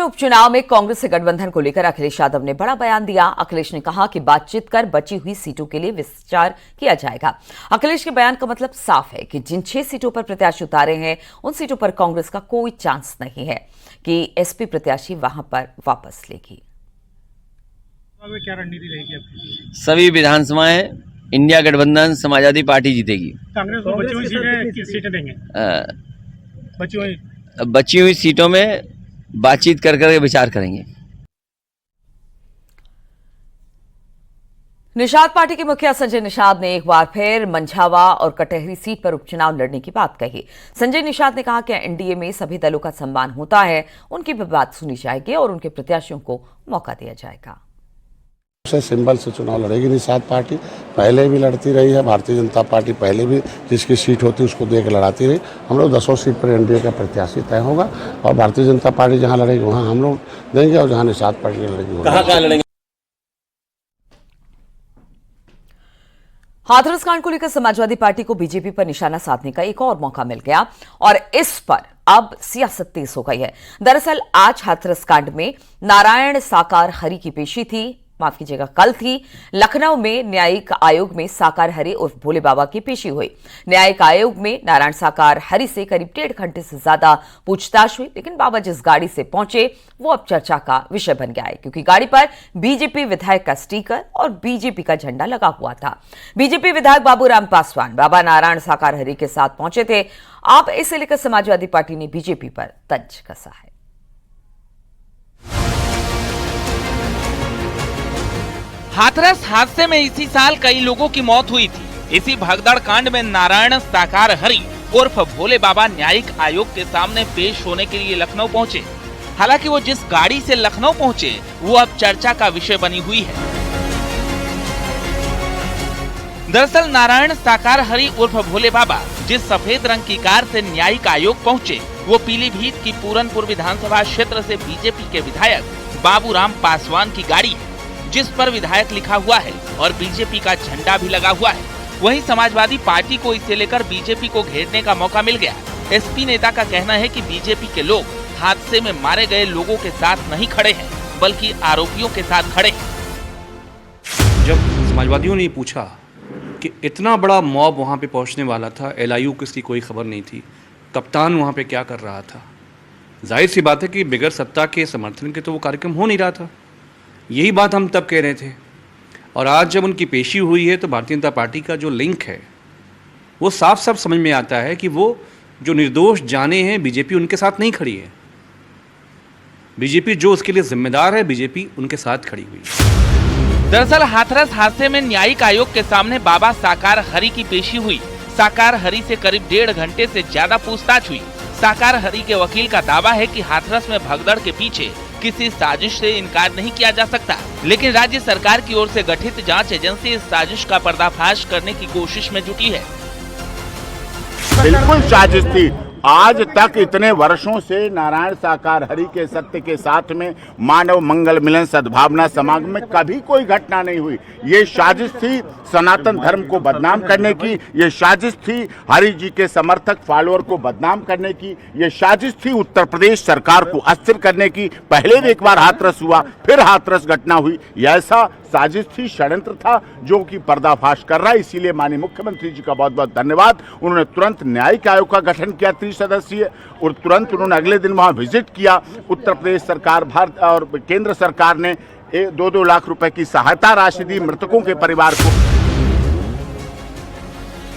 उपचुनाव में कांग्रेस से गठबंधन को लेकर अखिलेश यादव ने बड़ा बयान दिया। अखिलेश ने कहा कि बातचीत कर बची हुई सीटों के लिए विचार किया जाएगा। अखिलेश के बयान का मतलब साफ है कि जिन 6 सीटों पर प्रत्याशी उतारे हैं उन सीटों पर कांग्रेस का कोई चांस नहीं है कि एसपी प्रत्याशी वहां पर वापस लेगी। क्या रणनीति रहेगी आपकी? सभी विधानसभाएं इंडिया गठबंधन समाजवादी पार्टी जीतेगी। कांग्रेस को बची हुई सीटें देंगे। बची हुई सीटों में बातचीत कर कर विचार करेंगे। निषाद पार्टी के मुखिया संजय निषाद ने एक बार फिर मंझावा और कटहरी सीट पर उपचुनाव लड़ने की बात कही। संजय निषाद ने कहा कि एनडीए में सभी दलों का सम्मान होता है, उनकी भी बात सुनी जाएगी और उनके प्रत्याशियों को मौका दिया जाएगा। सिंबल से चुनाव लड़ेगी निषाद पार्टी, पहले भी लड़ती रही है। भारतीय जनता पार्टी पहले भी जिसकी सीट होती है उसको दे के लड़ाती रही। हम लोग 10 सीट पर एनडीए का प्रत्याशी तय होगा और भारतीय जनता पार्टी जहां लड़ेगी वहां हम लोग देंगे और जहां निषाद पार्टी लड़ेगी कहां लड़ेंगे। हाथरस कांड को लेकर समाजवादी पार्टी को बीजेपी पर निशाना साधने का एक और मौका मिल गया और इस पर अब सियासत तेज हो गई है। दरअसल आज हाथरस कांड में नारायण साकार हरि की पेशी थी, माफ कीजिएगा कल थी। लखनऊ में न्यायिक आयोग में साकार हरि उर्फ भोले बाबा की पेशी हुई। न्यायिक आयोग में नारायण साकार हरि से करीब 1.5 घंटे से ज्यादा पूछताछ हुई, लेकिन बाबा जिस गाड़ी से पहुंचे वो अब चर्चा का विषय बन गया है, क्योंकि गाड़ी पर बीजेपी विधायक का स्टिकर और बीजेपी का झंडा लगा हुआ था। बीजेपी विधायक बाबूराम पासवान बाबा नारायण साकार हरि के साथ पहुंचे थे। अब इसे लेकर समाजवादी पार्टी ने बीजेपी पर तंज कसा है। हाथरस हादसे में इसी साल कई लोगों की मौत हुई थी। इसी भगदड़ कांड में नारायण साकार हरि उर्फ भोले बाबा न्यायिक आयोग के सामने पेश होने के लिए लखनऊ पहुंचे। हालांकि वो जिस गाड़ी से लखनऊ पहुंचे वो अब चर्चा का विषय बनी हुई है। दरअसल नारायण साकार हरि उर्फ भोले बाबा जिस सफेद रंग की कार से न्यायिक आयोग पहुंचे वो पीलीभीत की पूरनपुर विधानसभा क्षेत्र से बीजेपी के विधायक बाबूराम पासवान की गाड़ी है, जिस पर विधायक लिखा हुआ है और बीजेपी का झंडा भी लगा हुआ है। वहीं समाजवादी पार्टी को इसे लेकर बीजेपी को घेरने का मौका मिल गया। एसपी नेता का कहना है कि बीजेपी के लोग हादसे में मारे गए लोगों के साथ नहीं खड़े हैं, बल्कि आरोपियों के साथ खड़े हैं। जब समाजवादियों ने पूछा कि इतना बड़ा मॉब वहाँ पे पहुँचने वाला था, LIU किसकी कोई खबर नहीं थी, कप्तान वहाँ पे क्या कर रहा था, जाहिर सी बात है कि बिगैर सत्ता के समर्थन के तो वो कार्यक्रम हो नहीं रहा था। यही बात हम तब कह रहे थे और आज जब उनकी पेशी हुई है तो भारतीय जनता पार्टी का जो लिंक है वो साफ साफ समझ में आता है कि वो जो निर्दोष जाने हैं बीजेपी उनके साथ नहीं खड़ी है। बीजेपी जो उसके लिए जिम्मेदार है, बीजेपी उनके साथ खड़ी हुई है। दरअसल हाथरस हादसे में न्यायिक आयोग के सामने बाबा साकार हरि की पेशी हुई। साकार हरि से करीब 1.5 घंटे से ज्यादा पूछताछ हुई। साकार हरि के वकील का दावा है कि हाथरस में भगदड़ के पीछे किसी साजिश से इनकार नहीं किया जा सकता, लेकिन राज्य सरकार की ओर से गठित जांच एजेंसी इस साजिश का पर्दाफाश करने की कोशिश में जुटी है। बिल्कुल साजिश थी। आज तक इतने वर्षों से नारायण साकार हरि के सत्य के साथ में मानव मंगल मिलन सद्भावना समागम में कभी कोई घटना नहीं हुई। ये साजिश थी सनातन धर्म को बदनाम करने की, ये साजिश थी हरि जी के समर्थक फॉलोअर को बदनाम करने की, ये साजिश थी उत्तर प्रदेश सरकार को अस्थिर करने की। पहले भी एक बार हाथरस हुआ, फिर हाथरस घटना हुई। ऐसा साजिश थी, षड्यंत्र था जो कि पर्दाफाश कर रहा है। इसीलिए माननीय मुख्यमंत्री जी का बहुत बहुत धन्यवाद। उन्होंने तुरंत न्यायिक आयोग का गठन किया 30 सदस्यीय और तुरंत उन्होंने अगले दिन वहां विजिट किया। उत्तर प्रदेश सरकार, भारत और केंद्र सरकार ने 2-2 लाख रुपए की सहायता राशि दी मृतकों के परिवार को।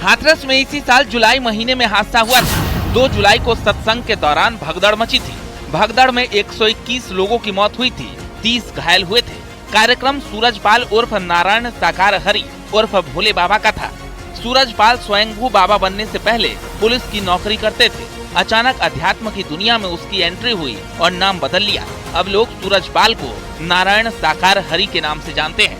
हाथरस में इसी साल जुलाई महीने में हादसा हुआ था। 2 जुलाई को सत्संग के दौरान भगदड़ मची थी। भगदड़ में 121 लोगों की मौत हुई थी, 30 घायल हुए थे। कार्यक्रम सूरजपाल उर्फ नारायण साकार हरि उर्फ भोले बाबा का था। सूरजपाल स्वयंभू बाबा बनने से पहले पुलिस की नौकरी करते थे। अचानक अध्यात्म की दुनिया में उसकी एंट्री हुई और नाम बदल लिया। अब लोग सूरजपाल को नारायण साकार हरि के नाम से जानते हैं।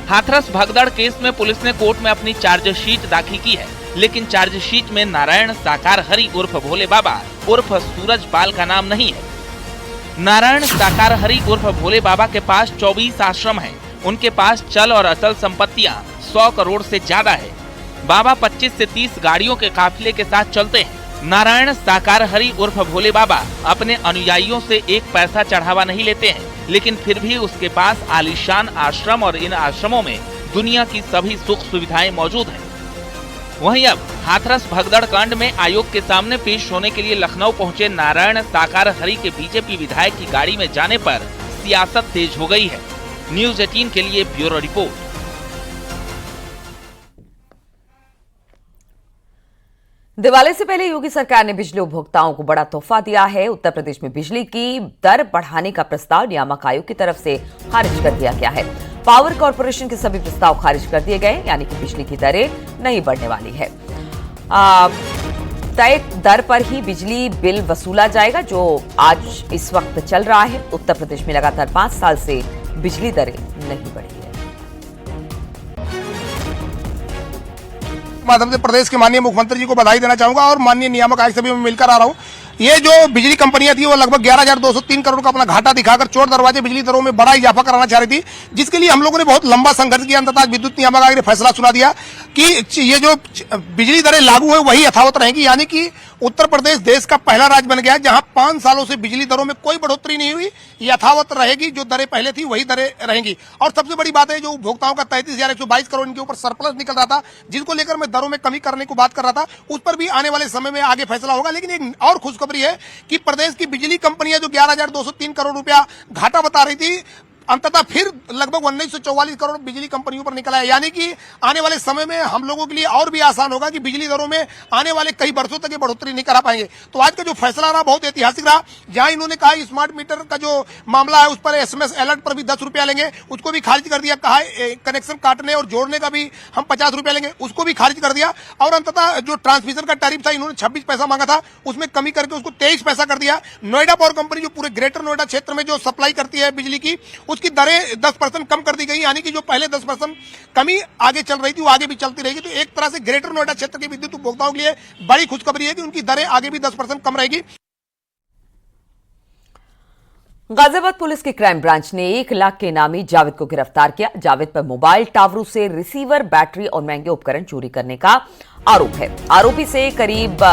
हाथरस भगदड़ केस में पुलिस ने कोर्ट में अपनी चार्जशीट दाखिल की है, लेकिन चार्जशीट में नारायण साकार हरि उर्फ भोले बाबा उर्फ सूरजपाल का नाम नहीं है। नारायण साकार हरि उर्फ भोले बाबा के पास 24 आश्रम हैं। उनके पास चल और अचल संपत्तियां 100 करोड़ से ज्यादा है। बाबा 25 से 30 गाड़ियों के काफिले के साथ चलते हैं। नारायण साकार हरि उर्फ भोले बाबा अपने अनुयायियों से एक पैसा चढ़ावा नहीं लेते हैं, लेकिन फिर भी उसके पास आलीशान आश्रम और इन आश्रमों में दुनिया की सभी सुख सुविधाएं मौजूद हैं। वहीं अब हाथरस भगदड़ कांड में आयोग के सामने पेश होने के लिए लखनऊ पहुंचे नारायण साकार हरि के बीजेपी विधायक की गाड़ी में जाने पर सियासत तेज हो गई है। न्यूज 18 के लिए ब्यूरो रिपोर्ट। दिवाली से पहले योगी सरकार ने बिजली उपभोक्ताओं को बड़ा तोहफा दिया है। उत्तर प्रदेश में बिजली की दर बढ़ाने का प्रस्ताव नियामक आयोग की तरफ से खारिज कर दिया गया है। पावर कॉर्पोरेशन के सभी प्रस्ताव खारिज कर दिए गए, यानी कि बिजली की दरें नहीं बढ़ने वाली है। तय दर पर ही बिजली बिल वसूला जाएगा, जो आज इस वक्त चल रहा है। उत्तर प्रदेश में लगातार 5 साल से बिजली दरें नहीं बढ़ी है। माध्यम से प्रदेश के माननीय मुख्यमंत्री जी को बधाई देना चाहूंगा और माननीय नियामक आयोग से भी मैं मिलकर आ रहा हूं। ये जो बिजली कंपनियां थी वो लगभग 11,203 करोड़ का अपना घाटा दिखाकर चोर दरवाजे बिजली दरों में बड़ा इजाफा कराना चाह रही थी, जिसके लिए हम लोगों ने बहुत लंबा संघर्ष किया। अंततः विद्युत नियामक आयोग ने फैसला सुना दिया कि ये जो बिजली दरें लागू है वही यथावत रहेंगी, यानी कि उत्तर प्रदेश देश का पहला राज्य बन गया जहां 5 सालों से बिजली दरों में कोई बढ़ोतरी नहीं हुई, यथावत रहेगी। जो दरें पहले थी वही दरें रहेंगी। और सबसे बड़ी बात है, जो उपभोक्ताओं का 33,122 करोड़ इनके ऊपर सरप्लस निकल रहा था, जिसको लेकर मैं दरों में कमी करने को बात कर रहा था, उस पर भी आने वाले समय में आगे फैसला होगा। लेकिन एक और खुशखबरी है कि प्रदेश की बिजली कंपनियां जो 11,203 करोड़ रुपया घाटा बता रही थी, अंततः फिर लगभग 1944 करोड़ बिजली कंपनियों पर निकला है, यानी कि आने वाले समय में हम लोगों के लिए और भी आसान होगा कि बिजली दरों में आने वाले कई वर्षों तक ये बढ़ोतरी नहीं करा पाएंगे। तो आज का जो फैसला रहा बहुत ऐतिहासिक रहा, जहां इन्होंने कहा स्मार्ट मीटर का जो मामला है उस पर SMS अलर्ट पर भी 10 रुपया लेंगे, उसको भी खारिज कर दिया। कहा कनेक्शन काटने और जोड़ने का भी हम 50 रुपया लेंगे, उसको भी खारिज कर दिया। और अंततः जो ट्रांसमिशन का टैरिफ था इन्होंने 26 पैसा मांगा था, उसमें कमी करके उसको 23 पैसा कर दिया। नोएडा पावर कंपनी जो पूरे ग्रेटर नोएडा क्षेत्र में जो सप्लाई करती है बिजली की, उसकी दरें 10% कम कर दी गई, यानी कि जो पहले 10% कमी आगे चल रही थी वो आगे भी चलती रहेगी। तो एक तरह से ग्रेटर नोएडा क्षेत्र के विद्युत उपभोक्ताओं के लिए बड़ी खुशखबरी है कि उनकी दरें आगे भी 10% कम रहेगी। गाजियाबाद पुलिस की क्राइम ब्रांच ने 1 लाख के इनामी जावेद को गिरफ्तार किया। जावेद पर मोबाइल टावरों से रिसीवर, बैटरी और महंगे उपकरण चोरी करने का आरोप है। आरोपी से करीब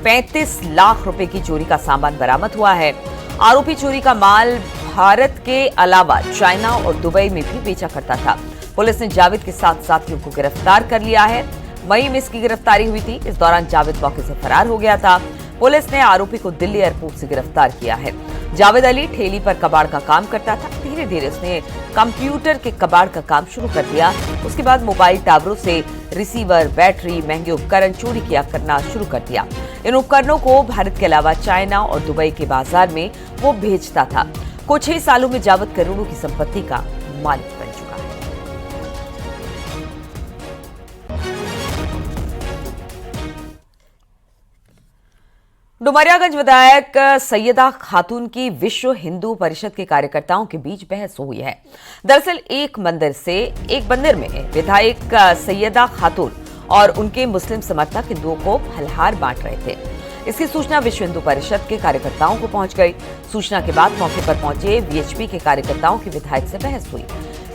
35 लाख रुपए की चोरी का सामान बरामद हुआ है। आरोपी चोरी का माल भारत के अलावा चाइना और दुबई में भी बेचा करता था। पुलिस ने जावेद के 7 साथियों को गिरफ्तार कर लिया है। मई में इसकी गिरफ्तारी हुई थी। इस दौरान जावेद मौके से फरार हो गया था। पुलिस ने आरोपी को दिल्ली एयरपोर्ट से गिरफ्तार किया है। जावेद अली ठेली पर कबाड़ का काम करता था। धीरे धीरे उसने कंप्यूटर के कबाड़ का काम शुरू कर दिया। उसके बाद मोबाइल टावरों से रिसीवर, बैटरी, महंगे उपकरण चोरी करना शुरू कर दिया। इन उपकरणों को भारत के अलावा चाइना और दुबई के बाजार में वो भेजता था। कुछ ही सालों में जावेद करोड़ों की संपत्ति का मालिक बन चुका है। डुमरियागंज विधायक सैयदा खातून की विश्व हिंदू परिषद के कार्यकर्ताओं के बीच बहस हुई है। दरअसल एक मंदिर में विधायक सैयदा खातून और उनके मुस्लिम समर्थक हिंदुओं को फलहार बांट रहे थे। इसकी सूचना विश्व हिंदू परिषद के कार्यकर्ताओं को पहुंच गई। सूचना के बाद मौके पर पहुंचे वीएचपी के कार्यकर्ताओं की विधायक से बहस हुई।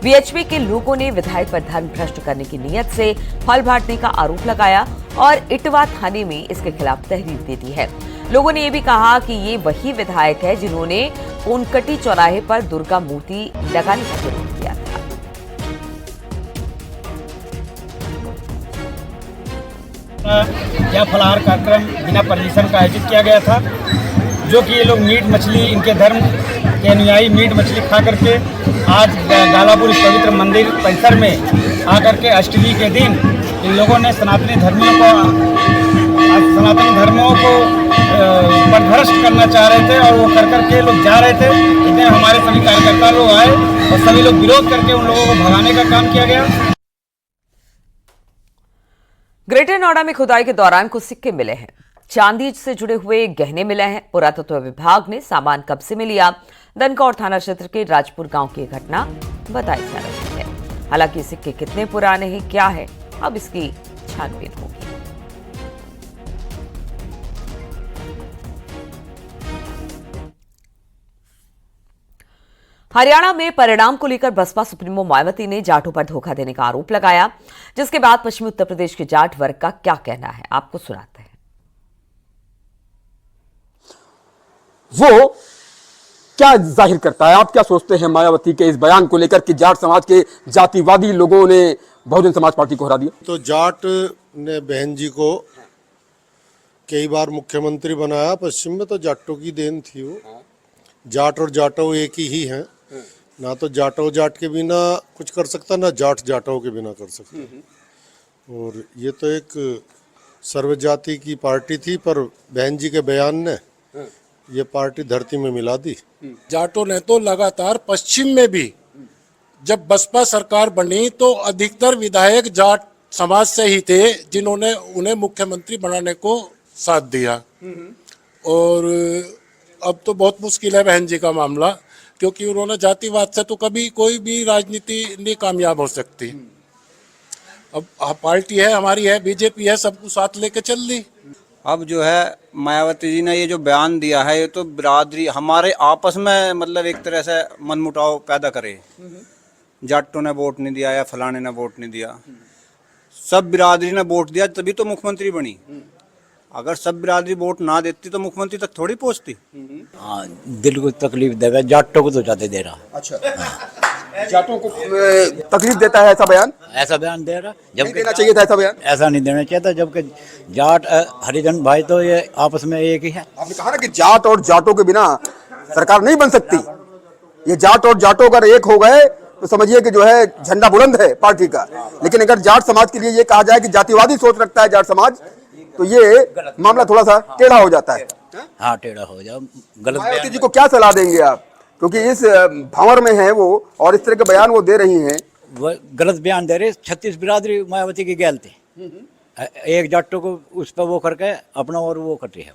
वीएचपी के लोगों ने विधायक पर धर्म भ्रष्ट करने की नीयत से फल बांटने का आरोप लगाया और इटवा थाने में इसके खिलाफ तहरीर दे दी है। लोगों ने ये भी कहा कि ये वही विधायक है जिन्होंने कोनकटी चौराहे पर दुर्गा मूर्ति लगाने का विरोध किया था। यह फलाहार कार्यक्रम बिना परमिशन का आयोजित किया गया था, जो कि ये लोग मीट मछली, इनके धर्म के अनुयायी मीट मछली खा करके आज गालापुर इस पवित्र मंदिर परिसर में आकर के अष्टमी के दिन इन लोगों ने सनातनी धर्मों को पदभ्रष्ट करना चाह रहे थे और वो कर करके लोग जा रहे थे। इतने हमारे सभी कार्यकर्ता लोग आए और सभी लोग विरोध करके उन लोगों को भगाने का काम किया गया। ग्रेटर नोएडा में खुदाई के दौरान कुछ सिक्के मिले हैं। चांदी से जुड़े हुए गहने मिले हैं। पुरातत्व विभाग ने सामान कब्जे में लिया। दनकौर थाना क्षेत्र के राजपुर गांव की घटना बताई जा रही है। हालांकि सिक्के कितने पुराने हैं, क्या है, अब इसकी छानबीन होगी। हरियाणा में परिणाम को लेकर बसपा सुप्रीमो मायावती ने जाटों पर धोखा देने का आरोप लगाया, जिसके बाद पश्चिमी उत्तर प्रदेश के जाट वर्ग का क्या कहना है, आपको सुनाते हैं। वो क्या जाहिर करता है? आप क्या सोचते हैं मायावती के इस बयान को लेकर कि जाट समाज के जातिवादी लोगों ने बहुजन समाज पार्टी को हरा दिया? तो जाट ने बहन जी को कई बार मुख्यमंत्री बनाया। पश्चिम में तो जाटों की देन थी वो। जाट और जाटो एक ही हैं। ना तो जाटो जाट के बिना कुछ कर सकता, ना जाट जाटों के बिना कर सकता। और ये तो एक सर्वजाति की पार्टी थी, पर बहन जी के बयान ने ये पार्टी धरती में मिला दी। जाटों ने तो लगातार पश्चिम में भी जब बसपा सरकार बनी तो अधिकतर विधायक जाट समाज से ही थे जिन्होंने उन्हें मुख्यमंत्री बनाने को साथ दिया। और अब तो बहुत मुश्किल है बहन जी का मामला, क्योंकि उन्होंने जातिवाद से तो कभी कोई भी राजनीति नहीं कामयाब हो सकती। अब पार्टी है, हमारी है, बीजेपी है, सबको साथ लेके चल दी। अब जो है मायावती जी ने ये जो बयान दिया है, ये तो बिरादरी हमारे आपस में मतलब एक तरह से मनमुटाव पैदा करे। जाटों ने वोट नहीं दिया या फलाने ने वोट नहीं दिया, सब बिरादरी ने वोट दिया तभी तो मुख्यमंत्री बनी। अगर सब बिरादरी वोट ना देती तो मुख्यमंत्री तक थोड़ी पहुंचती। हाँ, दिल को तकलीफ देगा, जाटों को तो ज्यादा दे रहा। अच्छा, जाटों को तकलीफ देता है ऐसा बयान? ऐसा बयान दे रहा, जब देना चाहिए था ऐसा बयान। ऐसा नहीं देना चाहिए था, जबकि जाट हरिजन भाई तो ये आपस में एक ही है। आपने कहा ना कि जाट और जाटों के बिना सरकार नहीं बन सकती। ये जाट और जाटों अगर एक हो गए तो समझिए कि जो है झंडा बुलंद है पार्टी का। लेकिन अगर जाट समाज के लिए ये कहा जाए कि जातिवादी सोच रखता है जाट समाज, तो ये मामला थोड़ा सा टेढ़ा हो जाता है। हाँ, टेढ़ा हो जाओ। गलत मायावती जी को क्या सलाह देंगे आप, क्योंकि इस भंवर में है वो और इस तरह के बयान वो दे रही हैं? वो गलत बयान दे रहे। 36 बिरादरी मायावती की गैल थी, एक जाटों को उस पर वो करके अपना और वो कर रही है।